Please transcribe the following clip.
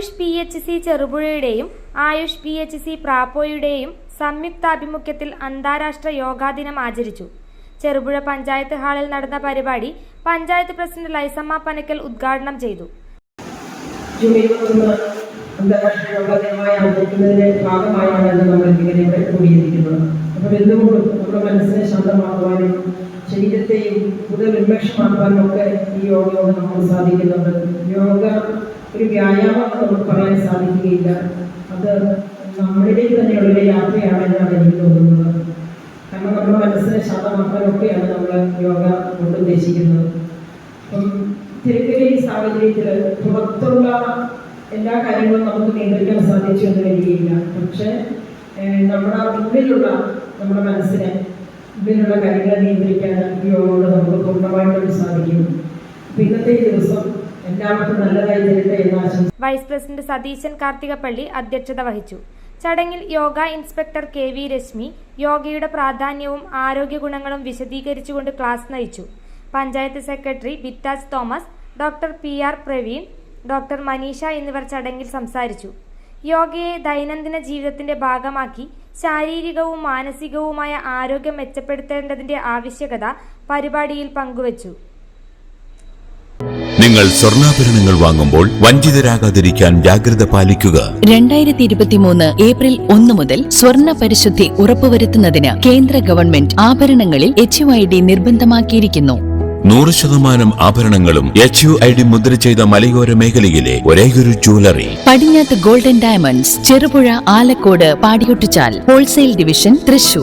Ayush PHC ചെറുപുഴയുടെയും Ayush PHC പ്രാപ്പോയുടെയും സംയുക്താഭിമുഖ്യത്തിൽ അന്താരാഷ്ട്ര യോഗാ ദിനം ആചരിച്ചു. ചെറുപുഴ പഞ്ചായത്ത് ഹാളിൽ നടന്ന പരിപാടി പഞ്ചായത്ത് പ്രസിഡന്റ് ലൈസമ്മ പനക്കൽ ഉദ്ഘാടനം ചെയ്തു. അന്താരാഷ്ട്ര യോഗാ ദിനമായി ആചരിക്കുന്നതിന്റെ ഭാഗമായാണ് നമ്മൾ ഇങ്ങനെ ഇവിടെ കൂടിയിരിക്കുന്നത്. അപ്പോൾ എന്തുകൊണ്ടും നമ്മുടെ മനസ്സിനെ ശാന്തമാക്കുവാനും ശരീരത്തെയും കൂടുതൽ ഉന്മേഷമാക്കുവാനും ഒക്കെ ഈ യോഗ നമുക്ക് സാധിക്കുന്നുണ്ട്. യോഗ ഒരു വ്യായാമം നമുക്ക് പറയാൻ സാധിക്കുകയില്ല. അത് നമ്മളിലേക്ക് തന്നെയുള്ളൊരു യാത്രയാണെന്നാണ് എനിക്ക് തോന്നുന്നത്. കാരണം നമ്മുടെ മനസ്സിനെ ശാന്തമാക്കാനൊക്കെയാണ് നമ്മൾ യോഗ കൊണ്ട് ഉദ്ദേശിക്കുന്നത്. അപ്പം തിരക്കിലെ ഈ സാഹചര്യത്തിൽ പുറത്തുള്ള എല്ലാ കാര്യങ്ങളും നമുക്ക് നിയന്ത്രിക്കാൻ സാധിച്ചു എന്ന് വരികയില്ല. പക്ഷേ നമ്മുടെ ഉള്ളിലുള്ള നമ്മുടെ മനസ്സിനെ ഉള്ളിലുള്ള കാര്യങ്ങളെ നിയന്ത്രിക്കാൻ യോഗ കൊണ്ട് നമുക്ക് പൂർണ്ണമായിട്ടും സാധിക്കും. ഇന്നത്തെ ദിവസം എല്ലാവർക്കും നല്ലതായി തരട്ടെ എന്ന് ആശംസിക്കുന്നു. വൈസ് പ്രസിഡന്റ് സതീശൻ കാർത്തികപ്പള്ളി അധ്യക്ഷത വഹിച്ചു. ചടങ്ങിൽ യോഗ ഇൻസ്പെക്ടർ KV രശ്മി യോഗയുടെ പ്രാധാന്യവും ആരോഗ്യ ഗുണങ്ങളും വിശദീകരിച്ചുകൊണ്ട് ക്ലാസ് നയിച്ചു. Panchayat secretary Bitas Thomas, doctor PR Praveen, doctor Manisha എന്നിവർ ചടങ്ങിൽ സംസാരിച്ചു. യോഗയെ ദൈനംദിന ജീവിതത്തിന്റെ ഭാഗമാക്കി ശാരീരികവും മാനസികവുമായ ആരോഗ്യം മെച്ചപ്പെടുത്തേണ്ടതിന്റെ ആവശ്യകത പരിപാടിയിൽ പങ്കുവച്ചു. നിങ്ങൾ സ്വർണ്ണാഭരണങ്ങൾ വാങ്ങുമ്പോൾ വഞ്ചിതരാകാതിരിക്കാൻ ജാഗ്രത പാലിക്കുക. 2023 ഏപ്രിൽ 1 മുതൽ സ്വർണ്ണ പരിശുദ്ധി ഉറപ്പുവരുത്തുന്നതിന് കേന്ദ്ര ഗവൺമെന്റ് ആഭരണങ്ങളിൽ HUID നിർബന്ധമാക്കിയിരിക്കുന്നു. 100% ആഭരണങ്ങളും HUID മുദ്ര ചെയ്ത മലയോര മേഖലയിലെ ഒരേയൊരു jewellery Padinjath golden diamonds, Cherupuzha, Alakode, Padiyottuchal, wholesale division, Thrissur.